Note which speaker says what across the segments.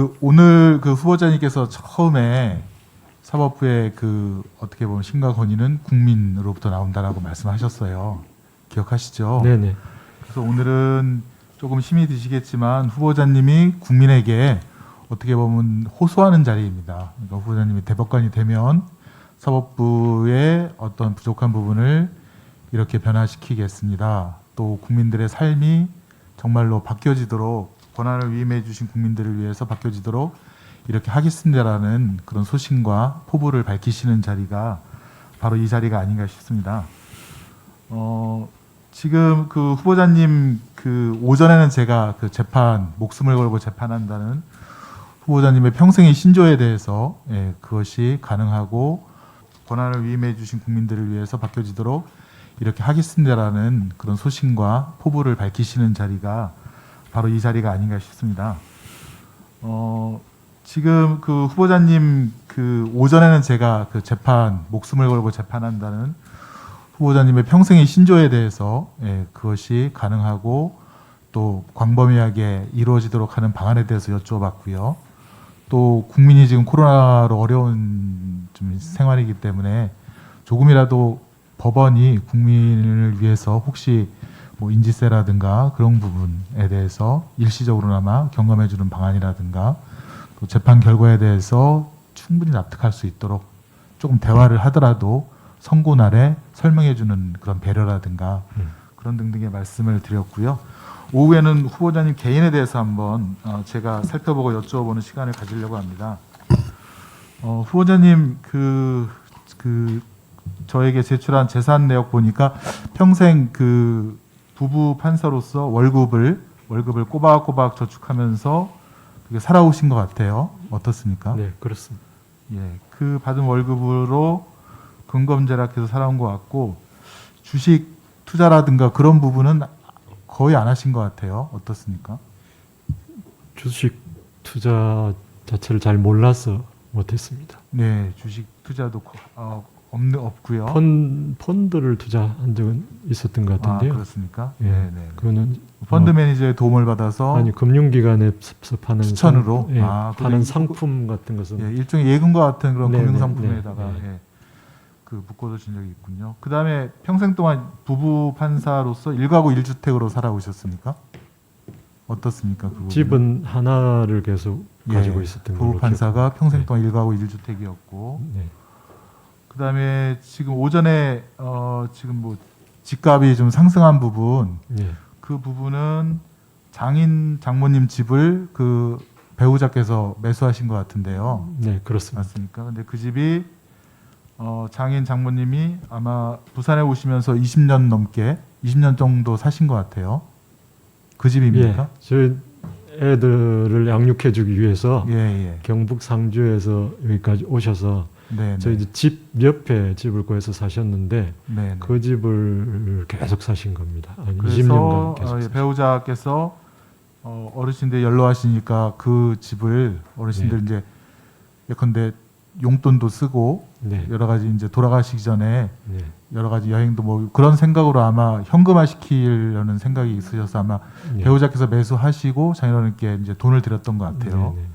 Speaker 1: 그 오늘 그 후보자님께서 처음에 사법부의 그 어떻게 보면 신과 권위는 국민으로부터 나온다라고 말씀하셨어요. 기억하시죠?
Speaker 2: 네네.
Speaker 1: 그래서 오늘은 조금 힘이 드시겠지만 후보자님이 국민에게 어떻게 보면 호소하는 자리입니다. 그러니까 후보자님이 대법관이 되면 사법부의 어떤 부족한 부분을 이렇게 변화시키겠습니다. 또 국민들의 삶이 정말로 바뀌어지도록 권한을 위임해 주신 국민들을 위해서 바뀌어지도록 이렇게 하겠습니다라는 그런 소신과 포부를 밝히시는 자리가 바로 이 자리가 아닌가 싶습니다. 지금 그 후보자님 그 오전에는 제가 그 재판 목숨을 걸고 재판한다는 후보자님의 평생의 신조에 대해서 그것이 가능하고 권한을 위임해 주신 국민들을 위해서 바뀌어지도록 이렇게 하겠습니다라는 그런 소신과 포부를 밝히시는 자리가 바로 이 자리가 아닌가 싶습니다. 지금 그 후보자님 그 오전에는 제가 그 재판 목숨을 걸고 재판한다는 후보자님의 평생의 신조에 대해서 그것이 가능하고 또 광범위하게 이루어지도록 하는 방안에 대해서 여쭤봤고요. 또 국민이 지금 코로나로 어려운 좀 생활이기 때문에 조금이라도 법원이 국민을 위해서 혹시 뭐 인지세라든가 그런 부분에 대해서 일시적으로나마 경감해주는 방안이라든가 또 재판 결과에 대해서 충분히 납득할 수 있도록 조금 대화를 하더라도 선고 날에 설명해주는 그런 배려라든가 그런 등등의 말씀을 드렸고요. 오후에는 후보자님 개인에 대해서 한번 제가 살펴보고 여쭤보는 시간을 가지려고 합니다. 후보자님 저에게 제출한 재산 내역 보니까 평생 그 부부 판사로서 월급을 꼬박꼬박 저축하면서 그게 살아오신 것 같아요. 어떻습니까?
Speaker 2: 네, 그렇습니다.
Speaker 1: 예, 그 받은 월급으로 근검절약해서 살아온 것 같고 주식 투자라든가 그런 부분은 거의 안 하신 것 같아요. 어떻습니까?
Speaker 2: 주식 투자 자체를 잘 몰라서 못했습니다.
Speaker 1: 네, 주식 투자도 없고요.
Speaker 2: 펀드를 투자한 적은 있었던 것 같은데요.
Speaker 1: 그렇습니까?
Speaker 2: 예,
Speaker 1: 네, 네.
Speaker 2: 그거는
Speaker 1: 펀드 매니저의 도움을 받아서
Speaker 2: 아니 금융기관에 파는
Speaker 1: 추천으로
Speaker 2: 파는 상품 같은 것은
Speaker 1: 일종의 예금과 같은 그런
Speaker 2: 네네,
Speaker 1: 금융상품에다가
Speaker 2: 네.
Speaker 1: 그 묶어두신 적이 있군요. 그 다음에 평생 동안 부부 판사로서 1가구 1주택으로 살아오셨습니까? 어떻습니까? 그
Speaker 2: 집은 하나를 계속 가지고 있었던 걸로
Speaker 1: 부부 판사가 평생
Speaker 2: 네.
Speaker 1: 동안 1가구 1주택이었고
Speaker 2: 네.
Speaker 1: 그 다음에 지금 오전에 지금 뭐 집값이 좀 상승한 부분
Speaker 2: 네.
Speaker 1: 그 부분은 장모님 집을 그 배우자께서 매수하신 것 같은데요.
Speaker 2: 네, 그렇습니다.
Speaker 1: 맞습니까? 근데 그 집이 장모님이 아마 부산에 오시면서 20년 정도 사신 것 같아요. 그 집입니까?
Speaker 2: 예, 저희 애들을 양육해주기 위해서
Speaker 1: 예.
Speaker 2: 경북 상주에서 여기까지 오셔서
Speaker 1: 네.
Speaker 2: 저희 집 옆에 집을 구해서 사셨는데
Speaker 1: 네.
Speaker 2: 그 집을 계속 사신 겁니다. 한
Speaker 1: 그래서
Speaker 2: 20년간 계속 사신
Speaker 1: 배우자께서 어르신들 연로하시니까 그 집을 어르신들
Speaker 2: 네.
Speaker 1: 이제 예컨대 용돈도 쓰고
Speaker 2: 네.
Speaker 1: 여러 가지 이제 돌아가시기 전에
Speaker 2: 네.
Speaker 1: 여러 가지 여행도 뭐 그런 생각으로 아마 현금화 시키려는 생각이 있으셔서 아마
Speaker 2: 네.
Speaker 1: 배우자께서 매수하시고 자녀분께 이제 돈을 드렸던 것 같아요.
Speaker 2: 네, 네.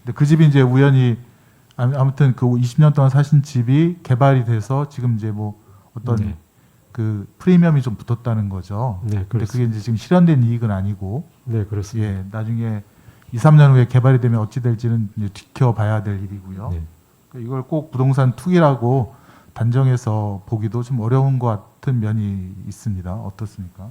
Speaker 1: 근데 그 집이 이제 우연히 아무튼 그 20년 동안 사신 집이 개발이 돼서 지금 이제 뭐 어떤
Speaker 2: 네.
Speaker 1: 그 프리미엄이 좀 붙었다는 거죠.
Speaker 2: 네,
Speaker 1: 근데 그게
Speaker 2: 그렇습니다.
Speaker 1: 이제 지금 실현된 이익은 아니고
Speaker 2: 네, 그렇습니다.
Speaker 1: 예, 나중에 2, 3년 후에 개발이 되면 어찌 될지는 이제 지켜봐야 될 일이고요.
Speaker 2: 네.
Speaker 1: 이걸 꼭 부동산 투기라고 단정해서 보기도 좀 어려운 것 같은 면이 있습니다. 어떻습니까?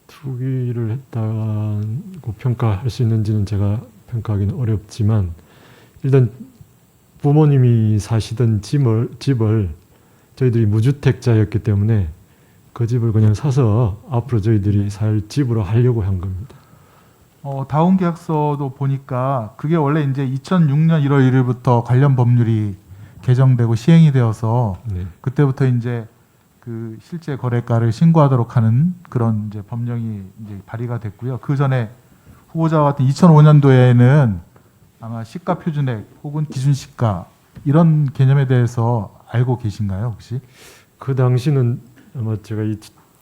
Speaker 2: 투기를 했다고 평가할 수 있는지는 제가 평가하기는 어렵지만 일단 부모님이 사시던 집을 저희들이 무주택자였기 때문에 그 집을 그냥 사서 앞으로 저희들이 살 집으로 하려고 한 겁니다.
Speaker 1: 다운 계약서도 보니까 그게 원래 이제 2006년 1월 1일부터 관련 법률이 개정되고 시행이 되어서
Speaker 2: 네.
Speaker 1: 그때부터 이제 그 실제 거래가를 신고하도록 하는 그런 이제 법령이 이제 발의가 됐고요. 그 전에 후보자와 같은 2005년도에는 아마 시가 표준액 혹은 기준 시가 이런 개념에 대해서 알고 계신가요, 혹시?
Speaker 2: 그 당시는 아마 제가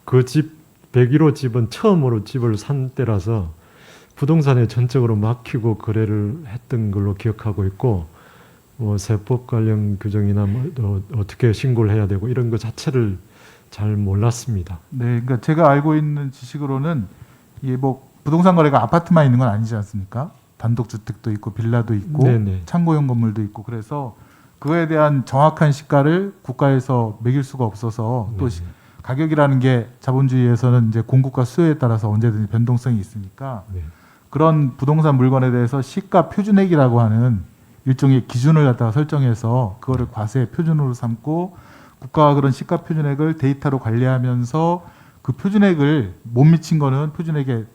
Speaker 2: 그 집 101호 집은 처음으로 집을 산 때라서 부동산에 전적으로 맡기고 거래를 했던 걸로 기억하고 있고 뭐 세법 관련 규정이나 어떻게 신고를 해야 되고 이런 것 자체를 잘 몰랐습니다.
Speaker 1: 네, 그러니까 제가 알고 있는 지식으로는 이게 뭐 부동산 거래가 아파트만 있는 건 아니지 않습니까? 단독주택도 있고 빌라도 있고
Speaker 2: 네네.
Speaker 1: 창고형 건물도 있고 그래서 그거에 대한 정확한 시가를 국가에서 매길 수가 없어서 또
Speaker 2: 네네.
Speaker 1: 가격이라는 게 자본주의에서는 이제 공급과 수요에 따라서 언제든지 변동성이 있으니까
Speaker 2: 네.
Speaker 1: 그런 부동산 물건에 대해서 시가 표준액이라고 하는 일종의 기준을 갖다가 설정해서 그거를 과세 표준으로 삼고 국가가 그런 시가 표준액을 데이터로 관리하면서 그 표준액을 못 미친 거는 표준액에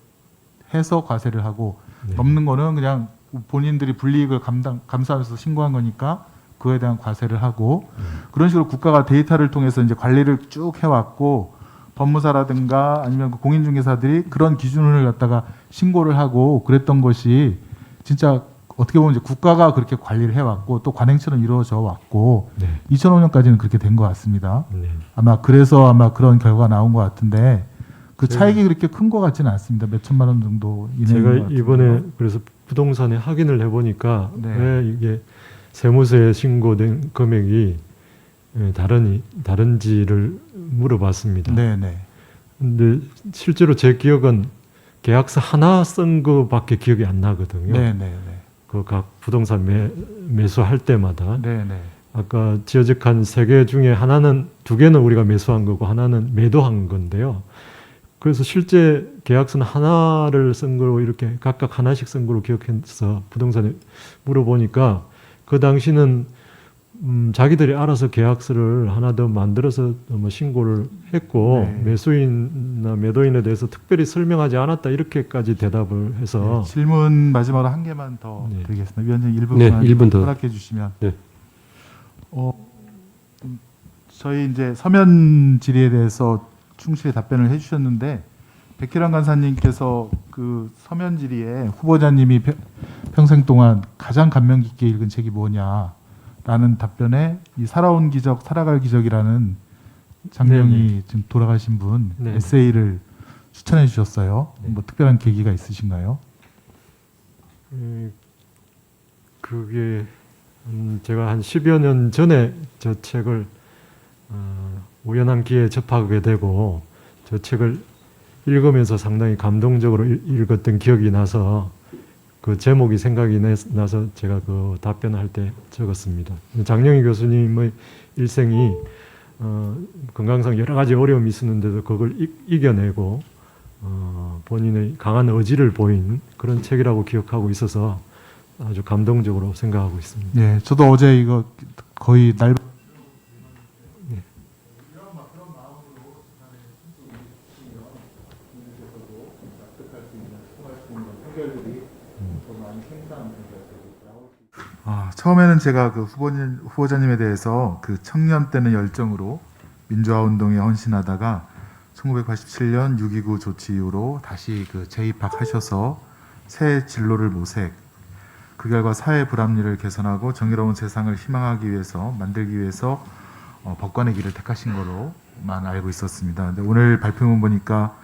Speaker 1: 해서 과세를 하고
Speaker 2: 네.
Speaker 1: 넘는 거는 그냥 본인들이 불이익을 감수하면서 신고한 거니까 그거에 대한 과세를 하고 그런 식으로 국가가 데이터를 통해서 이제 관리를 쭉 해왔고 법무사라든가 아니면 그 공인중개사들이 그런 기준을 갖다가 신고를 하고 그랬던 것이 진짜 어떻게 보면 이제 국가가 그렇게 관리를 해왔고 또 관행처럼 이루어져 왔고
Speaker 2: 네.
Speaker 1: 2005년까지는 그렇게 된 것 같습니다.
Speaker 2: 네.
Speaker 1: 아마 그래서 아마 그런 결과가 나온 것 같은데 그 차익이 그렇게 큰 것 같지는 않습니다. 몇 천만 원 정도 이내인 것
Speaker 2: 제가
Speaker 1: 같은데요.
Speaker 2: 이번에 그래서 부동산에 확인을 해보니까
Speaker 1: 네.
Speaker 2: 왜 이게 세무서에 신고된 금액이 다른지를 물어봤습니다.
Speaker 1: 네네.
Speaker 2: 근데 실제로 제 기억은 계약서 하나 쓴 거밖에 기억이 안 나거든요.
Speaker 1: 네네네.
Speaker 2: 그 각 부동산 매수할 때마다
Speaker 1: 네네.
Speaker 2: 아까 지어적한 세 개 중에 하나는 두 개는 우리가 매수한 거고 하나는 매도한 건데요. 그래서 실제 계약서는 하나를 쓴 거로 이렇게 각각 하나씩 쓴 거로 기억해서 부동산에 물어보니까 그 당시는 자기들이 알아서 계약서를 하나 더 만들어서 뭐 신고를 했고
Speaker 1: 네.
Speaker 2: 매수인이나 매도인에 대해서 특별히 설명하지 않았다 이렇게까지 대답을 해서
Speaker 1: 네, 질문 마지막으로 한 개만 더
Speaker 2: 네.
Speaker 1: 드리겠습니다. 위원장님 1분만
Speaker 3: 네, 1분 더.
Speaker 1: 허락해 주시면.
Speaker 3: 네.
Speaker 1: 저희 이제 서면 질의에 대해서 충실히 답변을 해주셨는데 백희란 간사님께서 그 서면 질의에 후보자님이 평생 동안 가장 감명 깊게 읽은 책이 뭐냐라는 답변에 이 살아온 기적, 살아갈 기적이라는 장명이 지금 돌아가신 분
Speaker 2: 네네.
Speaker 1: 에세이를 추천해 주셨어요.
Speaker 2: 네.
Speaker 1: 뭐 특별한 계기가 있으신가요?
Speaker 2: 그게 제가 한 10여 년 전에 저 책을 우연한 기회에 접하게 되고 저 책을 읽으면서 상당히 감동적으로 읽었던 기억이 나서 그 제목이 생각이 나서 제가 그 답변할 때 적었습니다. 장영희 교수님의 일생이 건강상 여러 가지 어려움이 있었는데도 그걸 이겨내고 본인의 강한 의지를 보인 그런 책이라고 기억하고 있어서 아주 감동적으로 생각하고 있습니다.
Speaker 1: 네, 저도 어제 이거 거의 날 처음에는 제가 그 후보자님에 대해서 그 청년 때는 열정으로 민주화 운동에 헌신하다가 1987년 6.29 조치 이후로 다시 그 재입학하셔서 새 진로를 모색, 그 결과 사회 불합리를 개선하고 정의로운 세상을 희망하기 위해서 만들기 위해서 법관의 길을 택하신 거로만 알고 있었습니다. 근데 오늘 발표문 보니까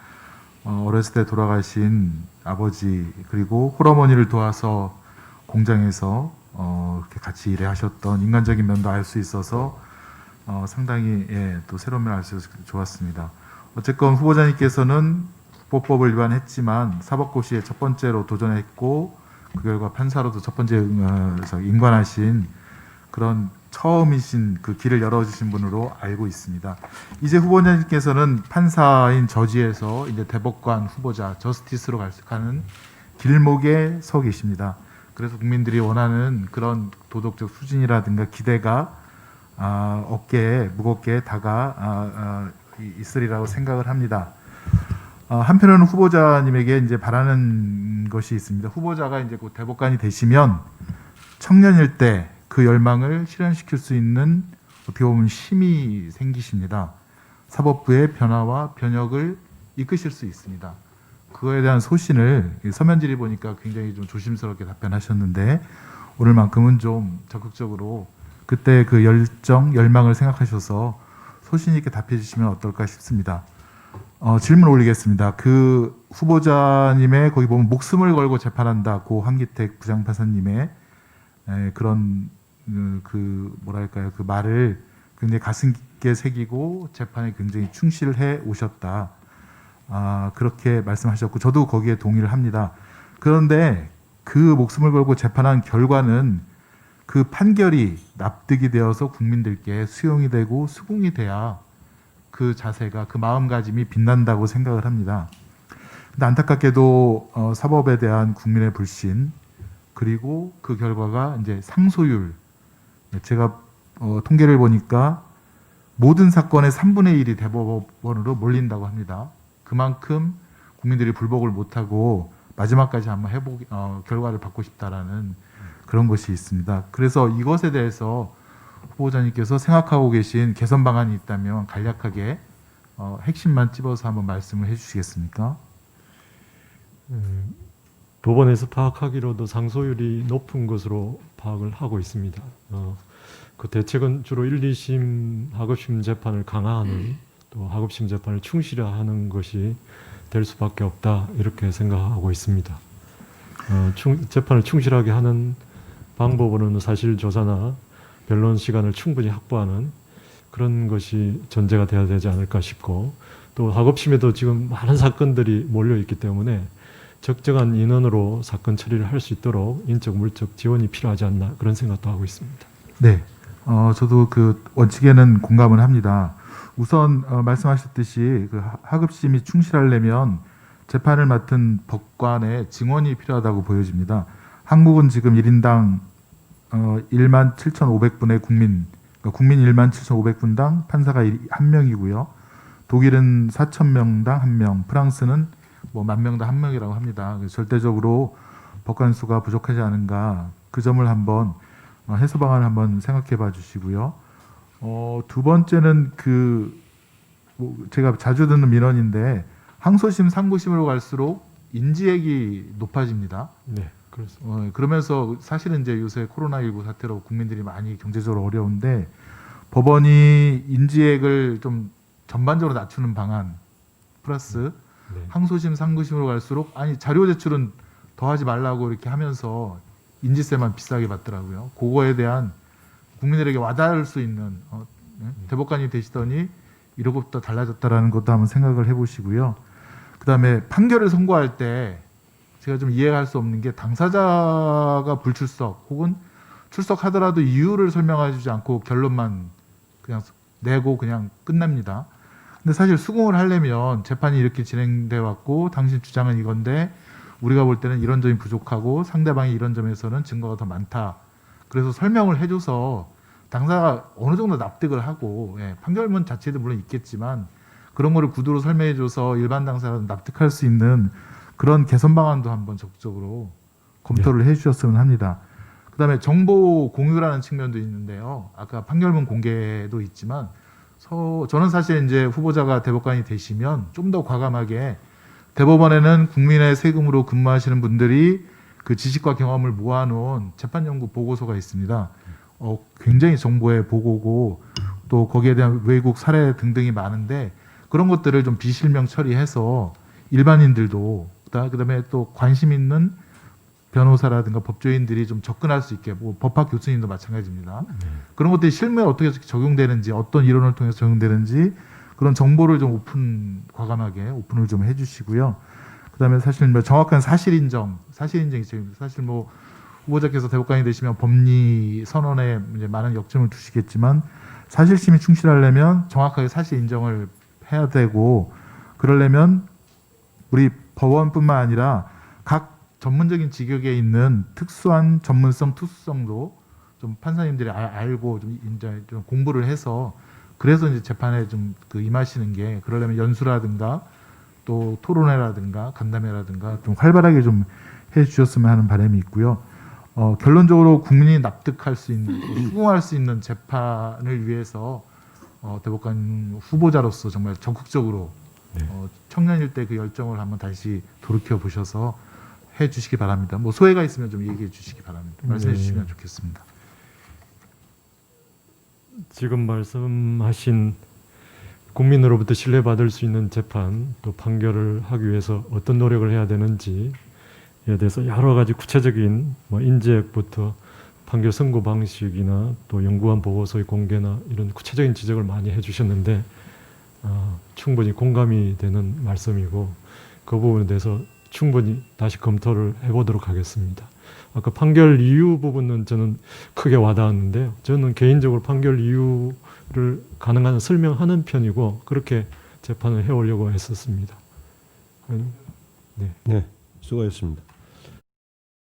Speaker 1: 어렸을 때 돌아가신 아버지 그리고 홀어머니를 도와서 공장에서 이렇게 같이 일하셨던 인간적인 면도 알 수 있어서 상당히 또 새로운 면을 알 수 있어서 좋았습니다. 어쨌건 후보자님께서는 국보법을 위반했지만 사법고시에 첫 번째로 도전했고 그 결과 판사로도 첫 번째 임관하신 그런 처음이신 그 길을 열어주신 분으로 알고 있습니다. 이제 후보자님께서는 판사인 저지에서 이제 대법관 후보자 저스티스로 가는 길목에 서 계십니다. 그래서 국민들이 원하는 그런 도덕적 수준이라든가 기대가 어깨에 무겁게 있으리라고 생각을 합니다. 한편으로는 후보자님에게 이제 바라는 것이 있습니다. 후보자가 이제 곧 대법관이 되시면 청년일 때 그 열망을 실현시킬 수 있는 어떻게 보면 힘이 생기십니다. 사법부의 변화와 변혁을 이끄실 수 있습니다. 그거에 대한 소신을 서면 질의 보니까 굉장히 좀 조심스럽게 답변하셨는데 오늘만큼은 좀 적극적으로 그때 그 열망을 생각하셔서 소신 있게 답해 주시면 어떨까 싶습니다. 질문 올리겠습니다. 그 후보자님의 거기 보면 목숨을 걸고 재판한다 고 황기택 부장판사님의 그런 뭐랄까요 그 말을 굉장히 가슴 깊게 새기고 재판에 굉장히 충실해 오셨다. 그렇게 말씀하셨고 저도 거기에 동의를 합니다. 그런데 그 목숨을 걸고 재판한 결과는 그 판결이 납득이 되어서 국민들께 수용이 되고 수긍이 돼야 그 자세가 그 마음가짐이 빛난다고 생각을 합니다. 근데 안타깝게도 사법에 대한 국민의 불신 그리고 그 결과가 이제 상소율 제가 통계를 보니까 모든 사건의 3분의 1이 대법원으로 몰린다고 합니다. 그만큼 국민들이 불복을 못하고 마지막까지 한번 결과를 받고 싶다라는 그런 것이 있습니다. 그래서 이것에 대해서 후보자님께서 생각하고 계신 개선 방안이 있다면 간략하게 핵심만 찝어서 한번 말씀을 해주시겠습니까?
Speaker 2: 법원에서 파악하기로도 상소율이 높은 것으로 파악을 하고 있습니다. 그 대책은 주로 1, 2심 하급심 재판을 강화하는 또 하급심 재판을 충실화하는 것이 될 수밖에 없다 이렇게 생각하고 있습니다. 재판을 충실하게 하는 방법으로는 사실 조사나 변론 시간을 충분히 확보하는 그런 것이 전제가 돼야 되지 않을까 싶고 또 하급심에도 지금 많은 사건들이 몰려 있기 때문에 적정한 인원으로 사건 처리를 할 수 있도록 인적 물적 지원이 필요하지 않나 그런 생각도 하고 있습니다.
Speaker 1: 네, 저도 그 원칙에는 공감을 합니다. 우선 말씀하셨듯이 그 하급심이 충실하려면 재판을 맡은 법관의 증언이 필요하다고 보여집니다. 한국은 지금 1인당 17,500분의 국민 17,500분당 판사가 1명이고요. 독일은 4,000명당 1명, 프랑스는 뭐 10,000명당 1명이라고 합니다. 절대적으로 법관 수가 부족하지 않은가 그 점을 한번 해소 방안을 한번 생각해 봐 주시고요. 두 번째는 제가 자주 듣는 민원인데 항소심, 상고심으로 갈수록 인지액이 높아집니다.
Speaker 2: 네, 그렇습니다.
Speaker 1: 그러면서 사실은 이제 요새 코로나19 사태로 국민들이 많이 경제적으로 어려운데 법원이 인지액을 좀 전반적으로 낮추는 방안 플러스
Speaker 2: 네.
Speaker 1: 항소심, 상고심으로 갈수록 자료 제출은 더 하지 말라고 이렇게 하면서 인지세만 비싸게 받더라고요. 그거에 대한 국민들에게 와닿을 수 있는 대법관이 되시더니 이로부터 달라졌다라는 것도 한번 생각을 해보시고요. 그다음에 판결을 선고할 때 제가 좀 이해할 수 없는 게 당사자가 불출석 혹은 출석하더라도 이유를 설명해주지 않고 결론만 그냥 내고 그냥 끝납니다. 근데 사실 수긍을 하려면 재판이 이렇게 진행돼 왔고 당신 주장은 이건데 우리가 볼 때는 이런 점이 부족하고 상대방이 이런 점에서는 증거가 더 많다. 그래서 설명을 해줘서 당사가 어느 정도 납득을 하고 판결문 자체도 물론 있겠지만 그런 거를 구두로 설명해줘서 일반 당사가 납득할 수 있는 그런 개선 방안도 한번 적극적으로 검토를 해주셨으면 합니다. 그다음에 정보 공유라는 측면도 있는데요. 아까 판결문 공개도 있지만 저는 사실 이제 후보자가 대법관이 되시면 좀 더 과감하게 대법원에는 국민의 세금으로 근무하시는 분들이 그 지식과 경험을 모아놓은 재판연구 보고서가 있습니다. 굉장히 정보의 보고고 또 거기에 대한 외국 사례 등등이 많은데 그런 것들을 좀 비실명 처리해서 일반인들도 그다음에 또 관심 있는 변호사라든가 법조인들이 좀 접근할 수 있게 뭐 법학 교수님도 마찬가지입니다. 그런 것들이 실무에 어떻게 적용되는지 어떤 이론을 통해서 적용되는지 그런 정보를 좀 과감하게 오픈을 좀 해주시고요. 그다음에 사실 뭐 정확한 사실인정이 사실 뭐 후보자께서 대법관이 되시면 법리 선언에 이제 많은 역점을 두시겠지만 사실심이 충실하려면 정확하게 사실 인정을 해야 되고 그러려면 우리 법원뿐만 아니라 각 전문적인 직역에 있는 특수한 전문성, 투수성도 좀 판사님들이 알고 좀 이제 좀 공부를 해서 그래서 이제 재판에 좀 임하시는 게 그러려면 연수라든가 또 토론회라든가 간담회라든가 좀 활발하게 좀 해주셨으면 하는 바람이 있고요. 결론적으로 국민이 납득할 수 있는, 수긍할 수 있는 재판을 위해서 대법관 후보자로서 정말 적극적으로 청년일 때 그 열정을 한번 다시 돌이켜 보셔서 해 주시기 바랍니다. 뭐 소회가 있으면 좀 얘기해 주시기 바랍니다. 말씀해 주시면 좋겠습니다.
Speaker 2: 지금 말씀하신 국민으로부터 신뢰받을 수 있는 재판 또 판결을 하기 위해서 어떤 노력을 해야 되는지에 대해서 여러 가지 구체적인 뭐 인재부터 판결 선고 방식이나 또 연구원 보고서의 공개나 이런 구체적인 지적을 많이 해주셨는데 충분히 공감이 되는 말씀이고 그 부분에 대해서 충분히 다시 검토를 해보도록 하겠습니다. 아까 판결 이유 부분은 저는 크게 와닿았는데요. 저는 개인적으로 판결 이유를 가능한 설명하는 편이고 그렇게 재판을 해오려고 했었습니다.
Speaker 3: 네, 수고하셨습니다.